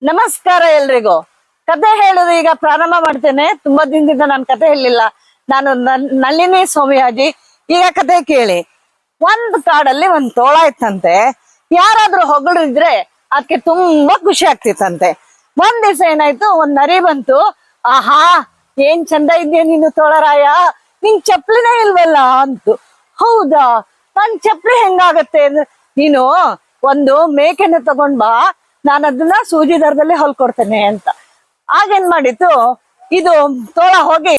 ನಮಸ್ಕಾರ ಎಲ್ರಿಗೂ. ಕತೆ ಹೇಳೋದು ಈಗ ಪ್ರಾರಂಭ ಮಾಡ್ತೇನೆ. ತುಂಬಾ ದಿನದಿಂದ ನಾನು ಕತೆ ಹೇಳಲಿಲ್ಲ. ನಾನು ನಳಿನಿ ಸೋಮಯಾಜಿ. ಈಗ ಕತೆ ಕೇಳಿ. ಒಂದ್ ಕಾಡಲ್ಲಿ ಒಂದ್ ತೋಳ ಇತ್ತಂತೆ. ಯಾರಾದ್ರೂ ಹೊಗಳಿದ್ರೆ ಅದಕ್ಕೆ ತುಂಬಾ ಖುಷಿ ಆಗ್ತಿತ್ತಂತೆ. ಒಂದ್ ದಿವಸ ಏನಾಯ್ತು, ಒಂದ್ ನರಿ ಬಂತು. ಆಹಾ, ಏನ್ ಚಂದ ಇದ್ಯಾ ನೀನು ತೋಳರಾಯ, ನಿನ್ ಚಪ್ಲಿನೇ ಇಲ್ವಲ್ಲ ಅಂತು. ಹೌದಾ, ನನ್ ಚಪ್ಲಿ ಹೆಂಗಾಗತ್ತೆ? ನೀನು ಒಂದು ಮೇಕೆನ ತಗೊಂಡ್ ಬಾ, ನಾನು ಅದನ್ನ ಸೂಜಿ ದರದಲ್ಲಿ ಹೊಲ್ಕೊಡ್ತೇನೆ ಅಂತ. ಆಗೇನ್ ಮಾಡಿತ್ತು, ಇದು ತೋಳ ಹೋಗಿ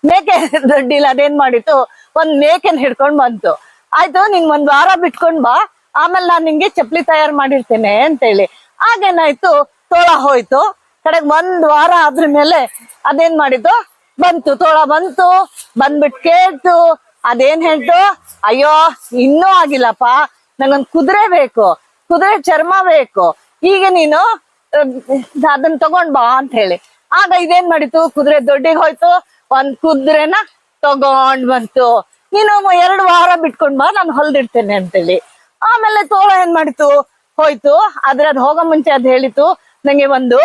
ಮೇಕೆ ದೊಡ್ಡಿಲ್ಲ, ಅದೇನ್ ಮಾಡಿತ್ತು, ಒಂದ್ ಮೇಕೆನ್ ಹಿಡ್ಕೊಂಡ್ ಬಂತು. ಆಯ್ತು, ನಿನ್ ಒಂದ್ ವಾರ ಬಿಟ್ಕೊಂಡ್ ಬಾ, ಆಮೇಲೆ ನಾನ್ ನಿಂಗೆ ಚಪ್ಲಿ ತಯಾರು ಮಾಡಿರ್ತೇನೆ ಅಂತೇಳಿ. ಆಗೇನಾಯ್ತು, ತೋಳ ಹೋಯ್ತು. ಕಡೆಗ್ ಒಂದ್ ವಾರ ಆದ್ರ ಮೇಲೆ ಅದೇನ್ ಮಾಡಿತು, ಬಂತು, ತೋಳ ಬಂತು. ಬಂದ್ಬಿಟ್ ಕೇಳ್ತು. ಅದೇನ್ ಹೇಳ್ತು, ಅಯ್ಯೋ ಇನ್ನೂ ಆಗಿಲ್ಲಪ್ಪ, ನಂಗೊಂದ್ ಕುದುರೆ ಬೇಕು, ಕುದುರೆ ಚರ್ಮ ಬೇಕು, ಈಗ ನೀನು ಅದನ್ನ ತಗೊಂಡ್ ಬಾ ಅಂತ ಹೇಳಿ. ಆಗ ಇದೇನ್ ಮಾಡಿತು, ಕುದುರೆ ದೊಡ್ಡಿಗೆ ಹೋಯ್ತು, ಒಂದ್ ಕುದುರೆನ ತಗೊಂಡ್ ಬಂತು. ನೀನು 2 ವಾರ ಬಿಟ್ಕೊಂಡ್ ಬಾ, ನಾನು ಹೊಲ್ದಿಡ್ತೇನೆ ಅಂತೇಳಿ. ಆಮೇಲೆ ತೋಳ ಏನ್ ಮಾಡಿತು, ಹೋಯ್ತು. ಆದ್ರೆ ಅದ್ ಹೋಗೋ ಮುಂಚೆ ಅದ್ ಹೇಳಿತು, ನಂಗೆ ಒಂದು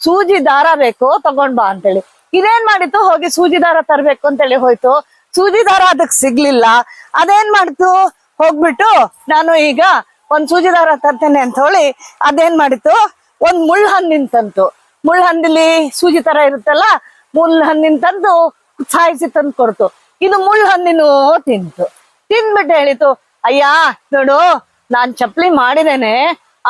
ಸೂಜಿ ದಾರ ಬೇಕು, ತಗೊಂಡ್ ಬಾ ಅಂತೇಳಿ. ಇದೇನ್ ಮಾಡಿತು, ಹೋಗಿ ಸೂಜಿ ದಾರ ತರ್ಬೇಕು ಅಂತೇಳಿ ಹೋಯ್ತು. ಸೂಜಿ ದಾರ ಅದಕ್ ಸಿಗ್ಲಿಲ್ಲ. ಅದೇನ್ ಮಾಡ್ತು, ಹೋಗ್ಬಿಟ್ಟು ನಾನು ಈಗ ಒಂದ್ ಸೂಜಿ ದಾರ ತರ್ತೇನೆ ಅಂತ ಹೇಳಿ ಅದೇನ್ ಮಾಡಿತು, ಒಂದ್ ಮುಳ್ಳು ಹಣ್ಣಿನ ತಂತು. ಮುಳ್ಳು ಹಂದಿಲಿ ಸೂಜಿ ತರ ಇರುತ್ತಲ್ಲ, ಮುಳ್ಳು ಹಣ್ಣಿನ ತಂದು ಸಾಯಿಸಿ ತಂದು ಕೊಡ್ತು. ಇದು ಮುಳ್ಳು ಹಣ್ಣಿನ ತಿಂತು. ತಿಂದ್ಬಿಟ್ಟು ಹೇಳಿತು, ಅಯ್ಯ ನೋಡು, ನಾನ್ ಚಪ್ಲಿ ಮಾಡಿದೇನೆ,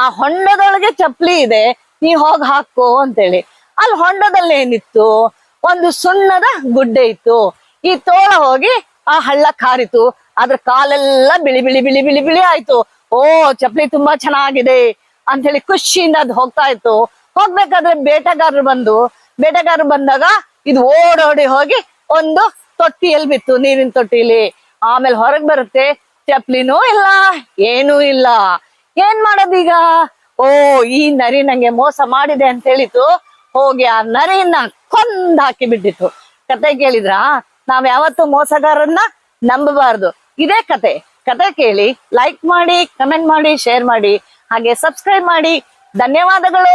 ಆ ಹೊಂಡದೊಳಗೆ ಚಪ್ಲಿ ಇದೆ, ನೀ ಹೋಗ್ ಹಾಕು ಅಂತೇಳಿ. ಅಲ್ಲಿ ಹೊಂಡದಲ್ಲಿ ಏನಿತ್ತು, ಒಂದು ಸುಣ್ಣದ ಗುಡ್ಡೆ ಇತ್ತು. ಈ ತೋಳ ಹೋಗಿ ಆ ಹಳ್ಳ ಕಾರಿತು. ಅದ್ರ ಕಾಲೆಲ್ಲ ಬಿಳಿ ಬಿಳಿ ಬಿಳಿ ಬಿಳಿ ಬಿಳಿ ಆಯ್ತು. ಓ, ಚಪ್ಲಿ ತುಂಬಾ ಚೆನ್ನಾಗಿದೆ ಅಂತ ಹೇಳಿ ಖುಷಿಯಿಂದ ಅದು ಹೋಗ್ತಾ ಇತ್ತು. ಹೋಗ್ಬೇಕಾದ್ರೆ ಬೇಟೆಗಾರರು ಬಂದಾಗ ಇದು ಓಡೋಡಿ ಹೋಗಿ ಒಂದು ತೊಟ್ಟಿಯಲ್ಲಿ ಬಿತ್ತು, ನೀರಿನ ತೊಟ್ಟಿಲಿ. ಆಮೇಲೆ ಹೊರಗ್ ಬರುತ್ತೆ, ಚಪ್ಲಿನೂ ಇಲ್ಲ, ಏನೂ ಇಲ್ಲ. ಏನ್ ಮಾಡೋದೀಗ? ಓ, ಈ ನರಿ ನಂಗೆ ಮೋಸ ಮಾಡಿದೆ ಅಂತ ಹೇಳಿತು. ಹೋಗಿ ಆ ನರಿನ ಕೊಂದ್ ಬಿಟ್ಟಿತ್ತು. ಕತೆ ಕೇಳಿದ್ರ? ನಾವ್ ಯಾವತ್ತೂ ಮೋಸಗಾರನ್ನ ನಂಬಬಾರ್ದು. ಇದೇ ಕತೆ. ಕತೆ ಕೇಳಿ, ಲೈಕ್ ಮಾಡಿ, ಕಮೆಂಟ್ ಮಾಡಿ, ಶೇರ್ ಮಾಡಿ, ಹಾಗೆ ಸಬ್ಸ್ಕ್ರೈಬ್ ಮಾಡಿ. ಧನ್ಯವಾದಗಳು.